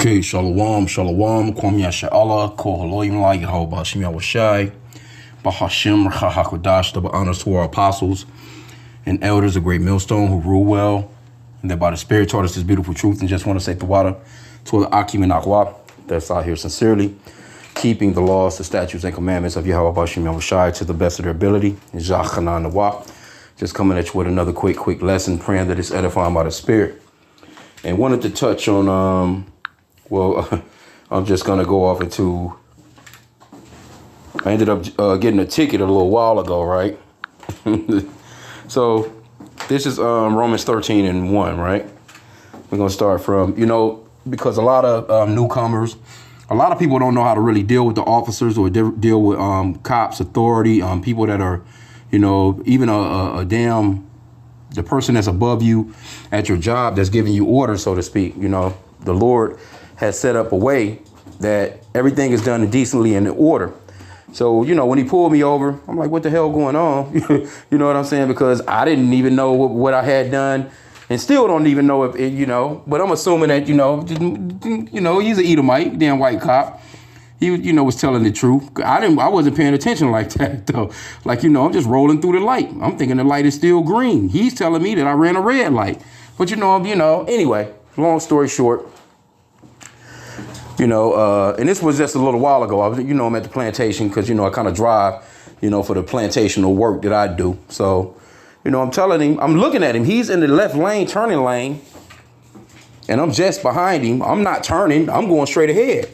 Okay, shalom, shalom, kwam yasha'Allah, kol haloyim la Yahweh Ba'ashim Yahushai, Bahashim Rachahakodash, double honors to our apostles and elders, a great millstone who rule well, and that by the Spirit taught us this beautiful truth, and just want to say the water to the Akim and Akwa that's out here sincerely, keeping the laws, the statutes, and commandments of Yahweh Ba'ashim Yahushai to the best of their ability. Jachanan Nawah, just coming at you with another quick lesson, praying that it's edifying by the Spirit. And wanted to touch on, I'm just going to go off into, I ended up getting a ticket a little while ago, right? So this is Romans 13:1, right? We're going to start from, because a lot of newcomers, a lot of people don't know how to really deal with the officers or deal with cops, authority, people that are, even the person that's above you at your job that's giving you orders, so to speak. The Lord has set up a way that everything is done decently and in order. So, when he pulled me over, I'm like, what the hell going on? You know what I'm saying? Because I didn't even know what I had done and still don't even know if it, but I'm assuming that, he's an Edomite, damn white cop. He, was telling the truth. I wasn't paying attention like that, though. Like, I'm just rolling through the light. I'm thinking the light is still green. He's telling me that I ran a red light. But, anyway, long story short, and this was just a little while ago. I was, I'm at the plantation because, I kind of drive, for the plantational work that I do. So, I'm telling him, I'm looking at him. He's in the left lane, turning lane, and I'm just behind him. I'm not turning. I'm going straight ahead.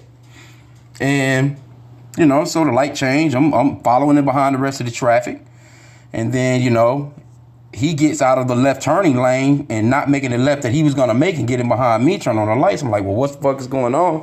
And, so the light changed. I'm following him behind the rest of the traffic. And then, he gets out of the left turning lane and not making the left that he was going to make and getting behind me, turn on the lights. I'm like, well, what the fuck is going on?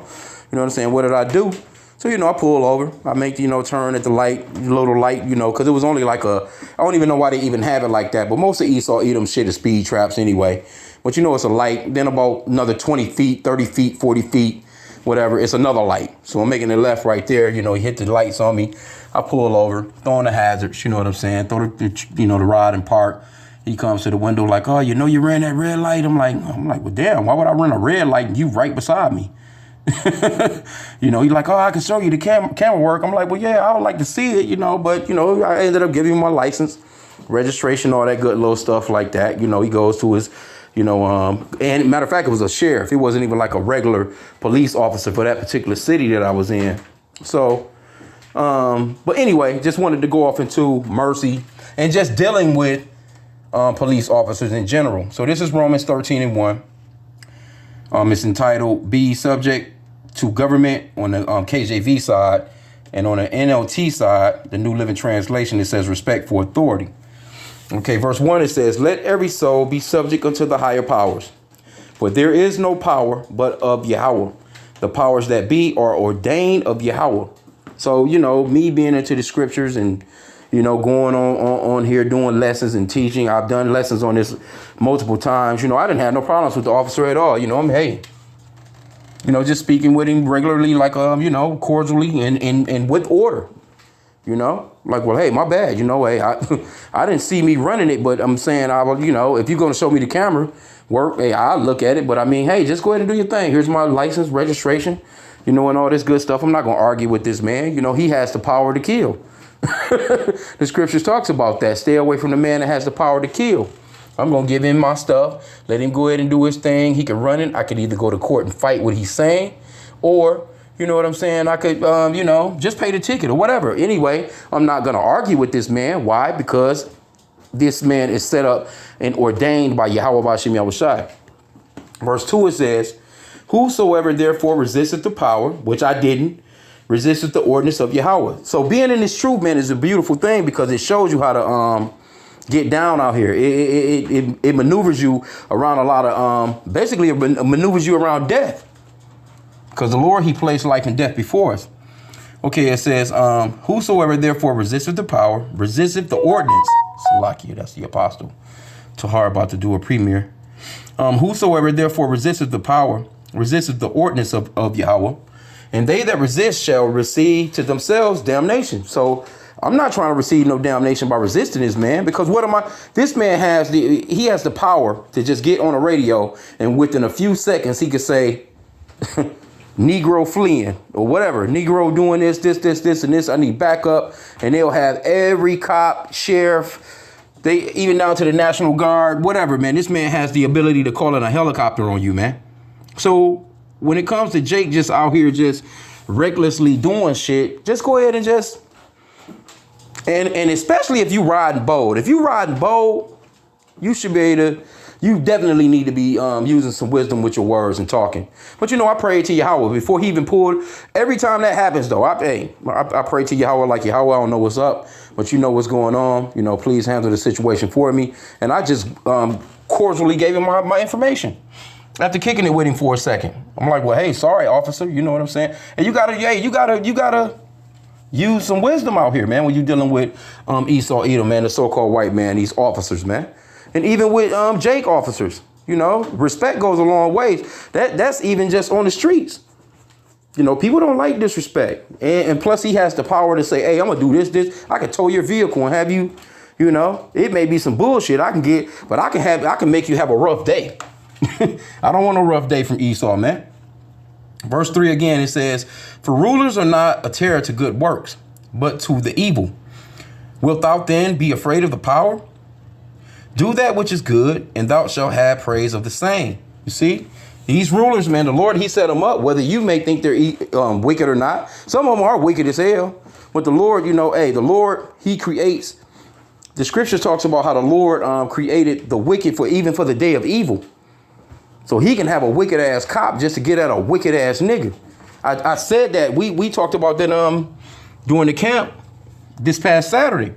You know what I'm saying? What did I do? So, I pull over. I make, turn at the light, little light, because it was only like I don't even know why they even have it like that. But most of Esau, Edom shit is speed traps anyway. But, it's a light. Then about another 20 feet, 30 feet, 40 feet, whatever. It's another light. So I'm making the left right there. He hit the lights on me. I pull over, throwing the hazards. You know what I'm saying? Throw the rod and park. He comes to the window like, oh, you ran that red light. I'm like, well, damn, why would I run a red light and you right beside me? He's like, oh, I can show you the camera work. I'm like, well, yeah, I would like to see it, but, I ended up giving him my license, registration, all that good little stuff like that. He goes to his, and matter of fact, it was a sheriff. It wasn't even like a regular police officer for that particular city that I was in. So, but anyway, just wanted to go off into mercy and just dealing with police officers in general. So this is Romans 13:1. It's entitled "Be Subject to Government" on the KJV side, and on the NLT side, the New Living Translation, it says "Respect for authority." Okay, verse 1, it says, "Let every soul be subject unto the higher powers, for there is no power but of Yahweh. The powers that be are ordained of Yahweh." So, me being into the scriptures and going on here doing lessons and teaching. I've done lessons on this multiple times. I didn't have no problems with the officer at all. Just speaking with him regularly, like, cordially and with order. Like, well, hey, my bad. Hey, I didn't see me running it, but I'm saying, if you're going to show me the camera work, hey, I'll look at it. But I mean, hey, just go ahead and do your thing. Here's my license, registration, and all this good stuff. I'm not going to argue with this man. He has the power to kill. The scriptures talks about that. Stay away from the man that has the power to kill. I'm going to give him my stuff. Let him go ahead and do his thing. He can run it. I could either go to court and fight what he's saying, or, you know what I'm saying, I could, just pay the ticket or whatever. Anyway, I'm not going to argue with this man. Why? Because this man is set up and ordained by Yahweh Ba'ashim Yahushai. Verse 2, it says, "Whosoever therefore resisteth the power," which I didn't, "resisteth the ordinance of Yahweh." So being in this truth, man, is a beautiful thing because it shows you how to get down out here. It maneuvers you around a lot of basically it maneuvers you around death, because the Lord, he placed life and death before us. Okay, it says, "Whosoever therefore resisteth the power, resisteth the ordinance." Salakia, that's the apostle Tahar about to do a premiere. "Whosoever therefore resisteth the power, resisteth the ordinance of Yahweh. And they that resist shall receive to themselves damnation." So I'm not trying to receive no damnation by resisting this man, because this man has the power to just get on a radio and within a few seconds he could say, Negro fleeing or whatever. Negro doing this, and this. I need backup. And they'll have every cop, sheriff, they even down to the National Guard, whatever, man. This man has the ability to call in a helicopter on you, man. So when it comes to Jake just out here just recklessly doing shit, just go ahead and just, and especially if you riding bold. If you riding bold, you should be able to, you definitely need to be using some wisdom with your words and talking. But you know, I prayed to Yahweh before he even pulled. Every time that happens, though, I pray to Yahweh like, Yahweh, I don't know what's up, but you know what's going on. You know, please handle the situation for me. And I just cordially gave him my information after kicking it with him for a second. I'm like, well, hey, sorry, officer. You know what I'm saying? And you gotta use some wisdom out here, man, when you're dealing with Esau, Edom, man, the so-called white man, these officers, man. And even with Jake officers, you know, respect goes a long way. That's even just on the streets. You know, people don't like disrespect. And plus he has the power to say, hey, I'm going to do this. I can tow your vehicle and have you, you know, it may be some bullshit I can get, but I can make you have a rough day. I don't want a rough day from Esau, man. Verse 3 again, it says, for rulers are not a terror to good works, but to the evil. Wilt thou then be afraid of the power? Do that which is good, and thou shalt have praise of the same. You see, these rulers, man, the Lord, he set them up, whether you may think they're wicked or not. Some of them are wicked as hell. But the Lord, you know, hey, the Lord, he creates. The scripture talks about how the Lord created the wicked even for the day of evil. So he can have a wicked ass cop just to get at a wicked ass nigga. I said that we talked about that during the camp this past Saturday.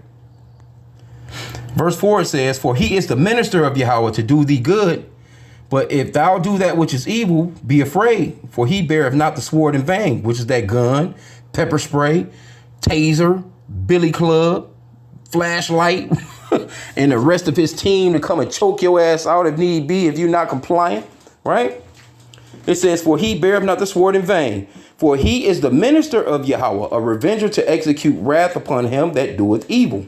Verse 4 says, for he is the minister of Yahweh to do thee good. But if thou do that which is evil, be afraid, for he beareth not the sword in vain, which is that gun, pepper spray, taser, billy club, flashlight, and the rest of his team to come and choke your ass out if need be, if you're not compliant, right? It says, for he beareth not the sword in vain, for he is the minister of Yahweh, a revenger to execute wrath upon him that doeth evil.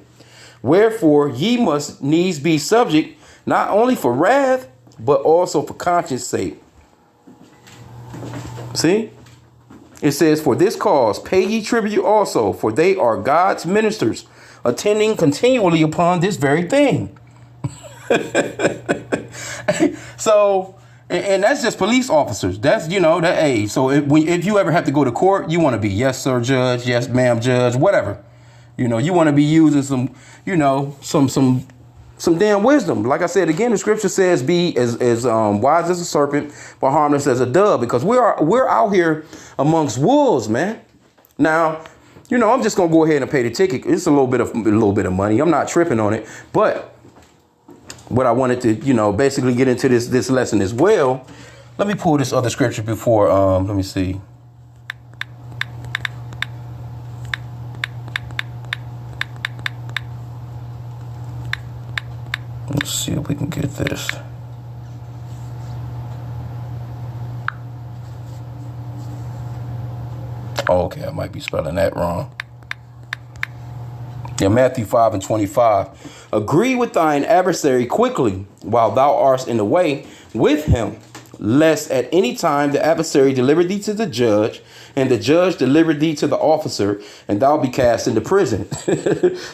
Wherefore ye must needs be subject, not only for wrath, but also for conscience sake. See? It says, for this cause pay ye tribute also, for they are God's ministers, attending continually upon this very thing. So, and that's just police officers. That's, you know, that, hey, so if you ever have to go to court, you want to be, yes, sir, judge, yes, ma'am, judge, whatever. You know, you want to be using some, you know, some damn wisdom. Like I said, again, the scripture says be as wise as a serpent, but harmless as a dove, because we're out here amongst wolves, man. Now, you know, I'm just going to go ahead and pay the ticket. It's a little bit of money. I'm not tripping on it. But what I wanted to, you know, basically get into this lesson as well. Let me pull this other scripture before. Let me see. Let's see if we can get this. Oh, okay, I might be spelling that wrong. Yeah, Matthew 5:25. Agree with thine adversary quickly while thou art in the way with him, lest at any time the adversary deliver thee to the judge, and the judge deliver thee to the officer, and thou be cast into prison.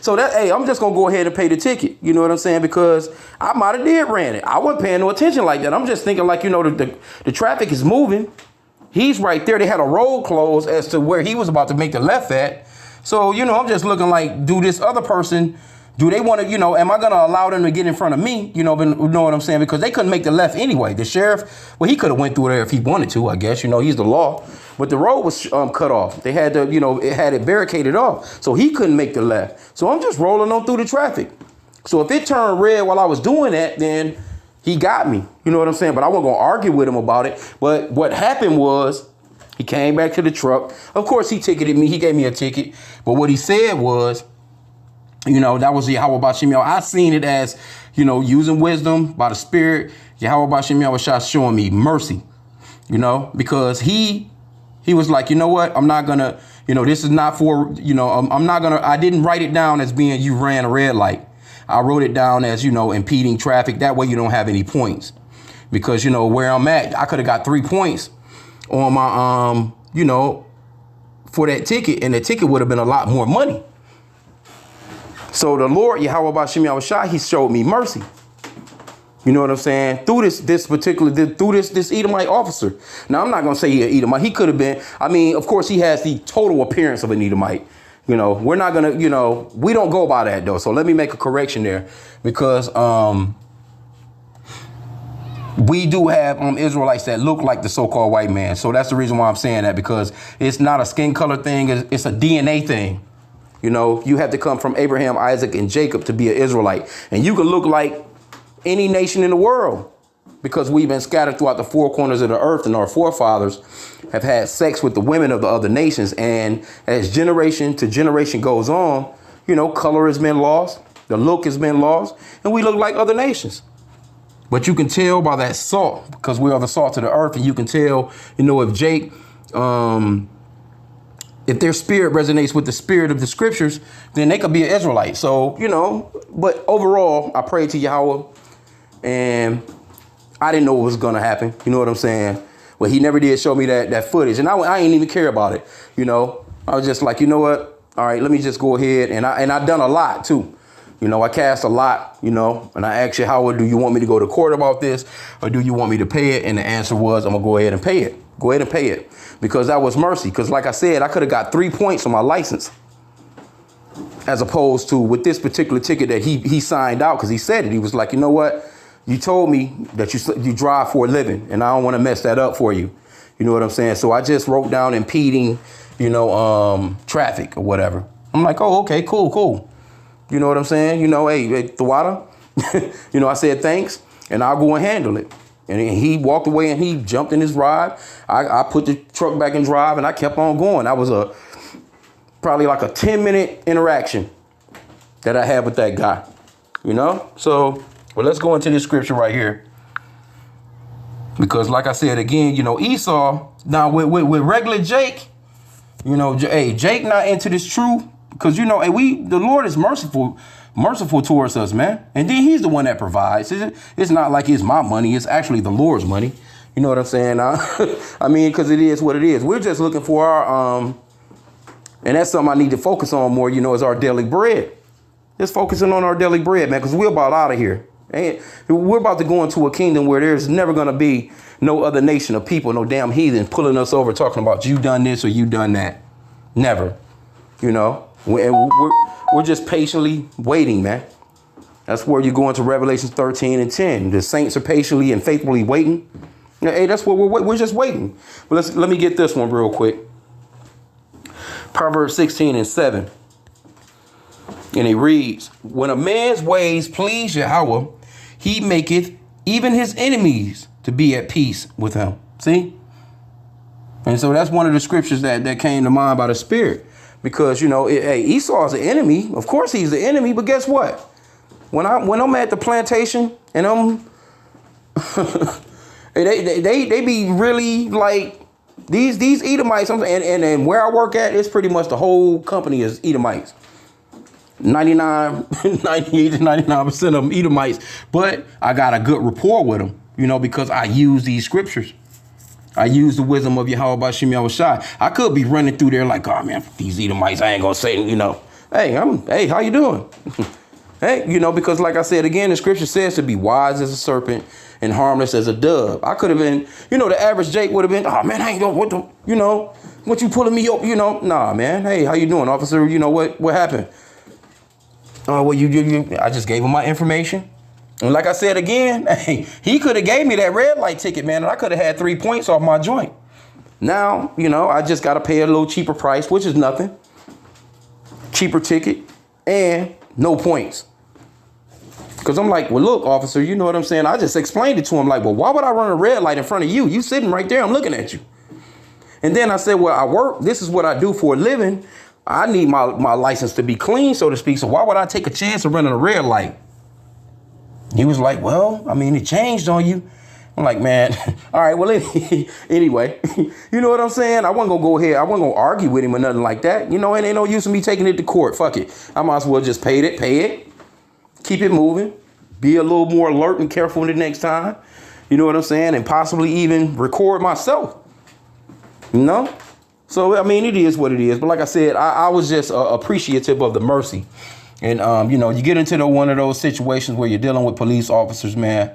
So that, hey, I'm just going to go ahead and pay the ticket. You know what I'm saying? Because I might have did ran it. I wasn't paying no attention like that. I'm just thinking like, you know, the traffic is moving. He's right there. They had a road closed as to where he was about to make the left at. So, you know, I'm just looking like, do this other person, do they want to, you know, am I going to allow them to get in front of me? You know what I'm saying? Because they couldn't make the left anyway. The sheriff, well, he could have went through there if he wanted to, I guess. You know, he's the law. But the road was cut off. They had to, you know, it had it barricaded off. So he couldn't make the left. So I'm just rolling on through the traffic. So if it turned red while I was doing that, then he got me. You know what I'm saying? But I wasn't going to argue with him about it. But what happened was he came back to the truck. Of course, he ticketed me. He gave me a ticket. But what he said was, you know, that was Yahweh Bashim. I seen it as, you know, using wisdom by the Spirit. Yahweh Bashim was showing me mercy, you know, because he was like, you know what? I'm not going to, you know, this is not for, you know, I'm not going to, I didn't write it down as being you ran a red light. I wrote it down as, you know, impeding traffic. That way you don't have any points. Because, you know, where I'm at, I could have got 3 points. on my, for that ticket, and the ticket would have been a lot more money. So the Lord, Yahweh Bashim Yahushua, he showed me mercy. You know what I'm saying? Through this Edomite officer. Now, I'm not going to say he an Edomite. He could have been. I mean, of course, he has the total appearance of an Edomite. You know, we're not going to, we don't go by that, though. So let me make a correction there, because we do have Israelites that look like the so-called white man. So that's the reason why I'm saying that, because it's not a skin color thing. It's a DNA thing. You know, you have to come from Abraham, Isaac, and Jacob to be an Israelite. And you can look like any nation in the world, because we've been scattered throughout the four corners of the earth, and our forefathers have had sex with the women of the other nations. And as generation to generation goes on, color has been lost. The look has been lost, and we look like other nations. But you can tell by that salt, because we are the salt of the earth. And you can tell, if Jake, if their spirit resonates with the spirit of the scriptures, then they could be an Israelite. So, but overall, I prayed to Yahweh, and I didn't know what was going to happen. You know what I'm saying? Well, he never did show me that footage, and I ain't even care about it. I was just like, you know what? All right, let me just go ahead. And I done a lot, too. I cast a lot, and I asked you, Howard, do you want me to go to court about this, or do you want me to pay it? And the answer was, I'm going to go ahead and pay it. Go ahead and pay it, because that was mercy. Because like I said, I could have got 3 points on my license, as opposed to with this particular ticket that he signed out, because he said it. He was like, you know what? You told me that you drive for a living, and I don't want to mess that up for you. You know what I'm saying? So I just wrote down impeding, traffic or whatever. I'm like, oh, okay, cool. You know what I'm saying? Hey, Thawada, I said thanks, and I'll go and handle it. And he walked away, and he jumped in his ride. I put the truck back in drive, and I kept on going. That was probably like a 10-minute interaction that I had with that guy, So, well, let's go into this scripture right here. Because like I said, again, Esau, now with regular Jake, hey, Jake not into this truth. Because, the Lord is merciful towards us, man. And then he's the one that provides. It's not like it's my money. It's actually the Lord's money. You know what I'm saying? I mean, because it is what it is. We're just looking for our, and that's something I need to focus on more, is our daily bread. Just focusing on our daily bread, man, because we're about out of here. And we're about to go into a kingdom where there's never going to be no other nation of people, no damn heathen pulling us over talking about you done this or you done that. Never, We're just patiently waiting, man. That's where you go into Revelation 13 and 10. The saints are patiently and faithfully waiting. Hey, that's what we're just waiting. But let me get this one real quick. Proverbs 16 and 7. And it reads, when a man's ways please Yahweh, he maketh even his enemies to be at peace with him. See? And so that's one of the scriptures that came to mind by the Spirit. Because, hey, Esau is an enemy. Of course he's the enemy. But guess what? When I'm at the plantation and I'm they be really like these Edomites. And where I work at, it's pretty much the whole company is Edomites. 98 to 99% of them Edomites. But I got a good rapport with them, because I use these scriptures. I use the wisdom of Yahweh Bashim Yahushua. I could be running through there like, oh man, these Edomites, I ain't gonna say, hey, how you doing? Hey, because like I said, again, the scripture says to be wise as a serpent and harmless as a dove. I could have been, the average Jake would have been, oh man, I ain't gonna, what you pulling me up, nah, man. Hey, how you doing, officer? What happened? Oh, well, I just gave him my information. And like I said again, he could have gave me that red light ticket, man, and I could have had 3 points off my joint. Now, I just got to pay a little cheaper price, which is nothing. Cheaper ticket and no points. Because I'm like, well, look, officer, you know what I'm saying? I just explained it to him like, well, why would I run a red light in front of you? You sitting right there. I'm looking at you. And then I said, well, I work. This is what I do for a living. I need my license to be clean, so to speak. So why would I take a chance of running a red light? He was like, well, I mean, it changed on you. I'm like, man, all right, well, anyway, you know what I'm saying? I wasn't going to go ahead. I wasn't going to argue with him or nothing like that. And ain't no use of me taking it to court. Fuck it. I might as well just pay it, keep it moving, be a little more alert and careful the next time. You know what I'm saying? And possibly even record myself. You know? So, I mean, it is what it is. But like I said, I was just appreciative of the mercy. And, you know, you get into one of those situations where you're dealing with police officers, man.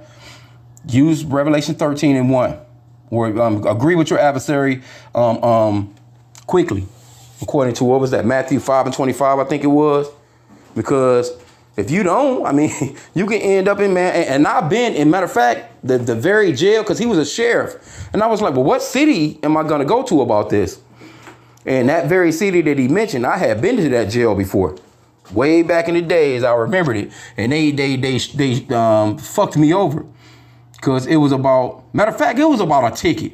Use Revelation 13:1, or agree with your adversary quickly, according to, what was that, Matthew 5:25, I think it was. Because if you don't, I mean, you can end up in, man, and I've been, in matter of fact, the very jail, because he was a sheriff. And I was like, well, what city am I going to go to about this? And that very city that he mentioned, I had been to that jail before. Way back in the days, I remembered it. And they fucked me over. Because it was about, matter of fact, it was about a ticket.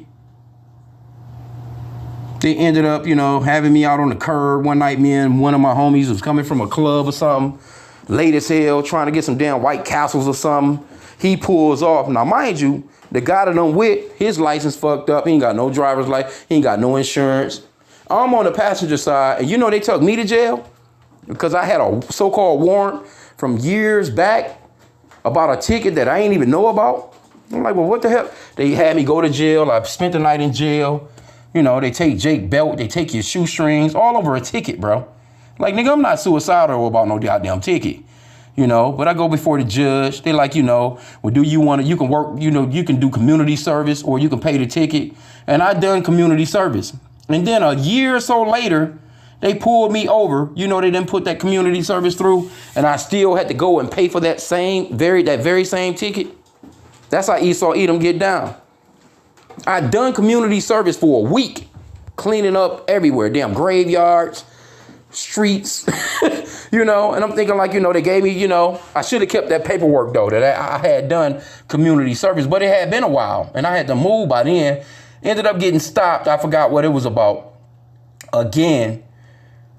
They ended up, you know, having me out on the curb one night. Me and one of my homies was coming from a club or something, late as hell, trying to get some damn White Castles or something. He pulls off. Now, mind you, the guy that I'm with, his license fucked up. He ain't got no driver's license. He ain't got no insurance. I'm on the passenger side, and you know they took me to jail because I had a so-called warrant from years back about a ticket that I ain't even know about. I'm like, well, what the hell? They had me go to jail. I spent the night in jail. You know, they take Jake belt, they take your shoestrings, all over a ticket, bro. Like, nigga, I'm not suicidal about no goddamn ticket. You know, but I go before the judge. They like, you know, well, do you want to, you can work, you know, you can do community service or you can pay the ticket. And I done community service. And then a year or so later, they pulled me over. You know, they didn't put that community service through. And I still had to go and pay for that very same ticket. That's how Esau Edom get down. I done community service for a week, cleaning up everywhere, damn graveyards, streets, you know, and I'm thinking like, you know, they gave me, you know, I should have kept that paperwork though, that I had done community service, but it had been a while and I had to move by then. Ended up getting stopped. I forgot what it was about again.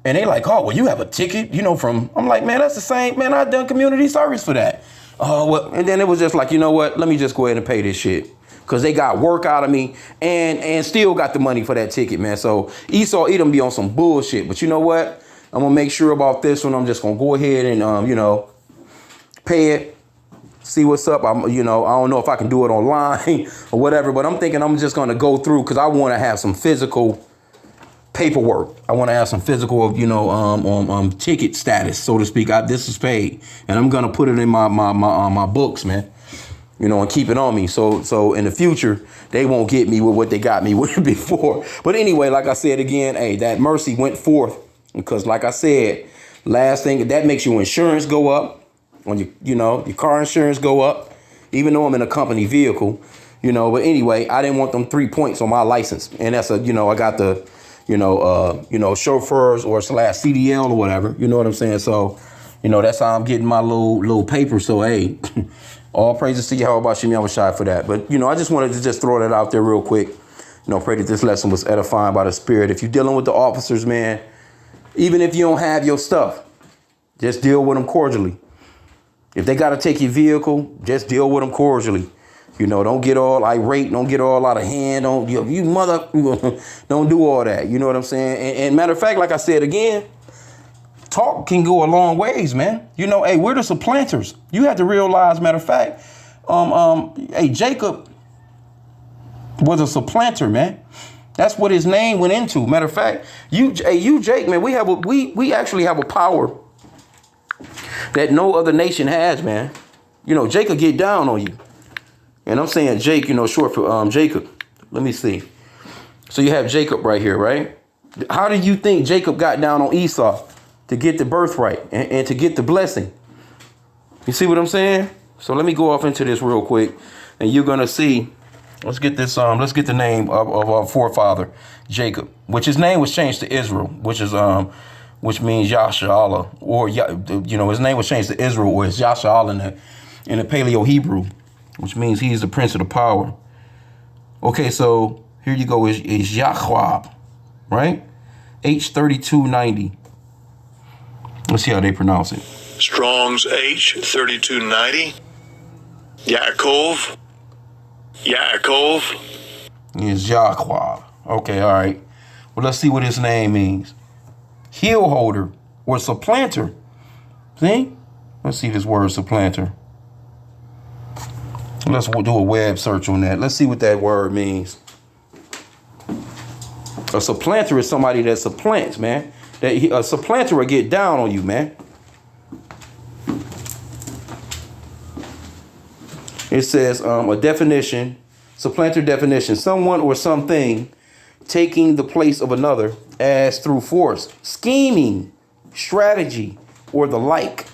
And they like, oh, well, you have a ticket, you know, from, I'm like, man, that's the same, man, I done community service for that. Oh, well, and then it was just like, you know what, let me just go ahead and pay this shit. Because they got work out of me and still got the money for that ticket, man. So Esau Edom be on some bullshit. But you know what? I'm going to make sure about this one. I'm just going to go ahead and, you know, pay it. See what's up. You know, I don't know if I can do it online or whatever. But I'm thinking I'm just going to go through because I want to have some physical paperwork. I want to have some physical, you know, ticket status, so to speak. This is paid. And I'm going to put it in my books, man. You know, and keep it on me. So in the future, they won't get me with what they got me with before. But anyway, like I said again, hey, that mercy went forth because, like I said, last thing, that makes your insurance go up on your, you know, your car insurance go up, even though I'm in a company vehicle, you know. But anyway, I didn't want them 3 points on my license. And that's a, you know, I got the, you know, chauffeurs or / CDL or whatever. You know what I'm saying? So, you know, that's how I'm getting my little paper. So, hey, all praises to Yahweh Shem Yahushai for that. But, you know, I just wanted to just throw that out there real quick. You know, pray that this lesson was edifying by the Spirit. If you're dealing with the officers, man, even if you don't have your stuff, just deal with them cordially. If they got to take your vehicle, just deal with them cordially. You know, don't get all irate. Don't get all out of hand. Don't, you mother, don't do all that. You know what I'm saying? And matter of fact, like I said again, talk can go a long ways, man. You know, hey, we're the supplanters. You have to realize, matter of fact, hey, Jacob was a supplanter, man. That's what his name went into. Matter of fact, you Jake, man, we actually have a power that no other nation has, man. You know, Jacob get down on you. And I'm saying Jake, you know, short for Jacob. Let me see. So you have Jacob right here, right? How do you think Jacob got down on Esau to get the birthright and to get the blessing? You see what I'm saying? So let me go off into this real quick, and you're gonna see. Let's get this. Let's get the name of our forefather, Jacob, which his name was changed to Israel, which means Yasha, or you know, his name was changed to Israel, or it's Yasha in the Paleo Hebrew, which means he's the prince of the power. Okay, so here you go. Is Yahweh, right? H3290. Let's see how they pronounce it. Strong's H3290. Yaakov. Is Yahweh. Okay, all right. Well, let's see what his name means. Heel holder or supplanter. See? Let's see this word supplanter. Let's do a web search on that. Let's see what that word means. A supplanter is somebody that supplants, man. A supplanter will get down on you, man. It says a definition, supplanter definition, someone or something taking the place of another as through force, scheming, strategy, or the like.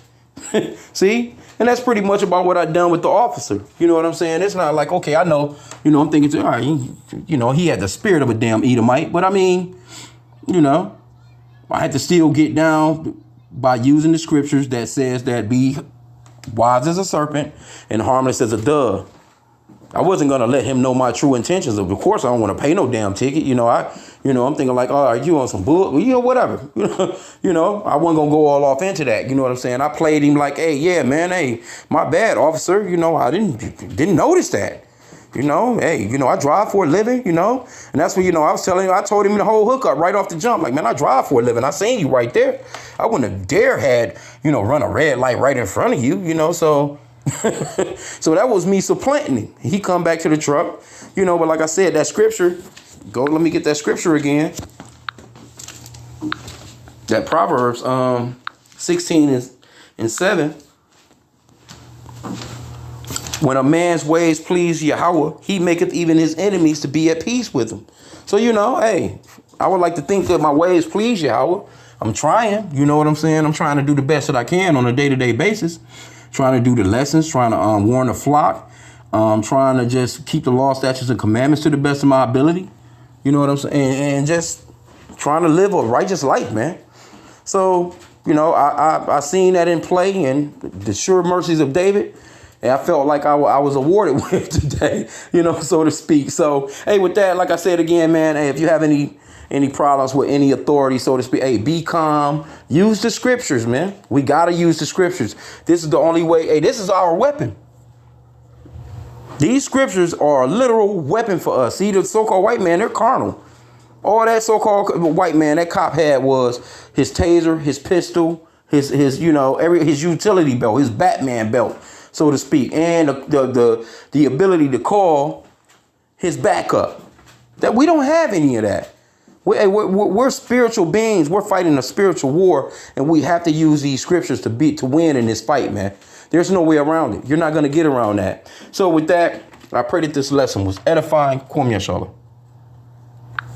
See? And that's pretty much about what I done with the officer. You know what I'm saying? It's not like, okay, I know, I'm thinking, all right, he had the spirit of a damn Edomite. But I mean, I had to still get down by using the scriptures that says that be wise as a serpent and harmless as a dove. I wasn't going to let him know my true intentions. Of course, I don't want to pay no damn ticket. I'm thinking like, all right, you on some bull, whatever. I wasn't going to go all off into that. You know what I'm saying? I played him like, hey, yeah, man, hey, my bad, officer. I didn't notice that. I drive for a living, and that's what, I told him the whole hookup right off the jump. Like, man, I drive for a living. I seen you right there. I wouldn't have dare had, run a red light right in front of you, so. So that was me supplanting him. He come back to the truck, but like I said, that scripture, let me get that scripture again. That Proverbs 16:7. When a man's ways please Yahweh, he maketh even his enemies to be at peace with him. So, hey, I would like to think that my ways please Yahweh. I'm trying, you know what I'm saying? I'm trying to do the best that I can on a day-to-day basis. Trying to do the lessons, trying to warn the flock, trying to just keep the law, statutes, and commandments to the best of my ability. You know what I'm saying? And just trying to live a righteous life, man. So, I seen that in play and the sure mercies of David. And I felt like I was awarded with today, so to speak. So, hey, with that, like I said again, man, hey, if you have any problems with any authority, so to speak, hey, be calm. Use the scriptures, man. We got to use the scriptures. This is the only way. Hey, this is our weapon. These scriptures are a literal weapon for us. See, the so-called white man, they're carnal. All that so-called white man, that cop had was his taser, his pistol, his utility belt, his Batman belt, so to speak, and the ability to call his backup. That we don't have any of that. We're spiritual beings. We're fighting a spiritual war, and we have to use these scriptures to win in this fight, man. There's no way around it. You're not going to get around that. So with that, I pray that this lesson was edifying. Kwam Yashala.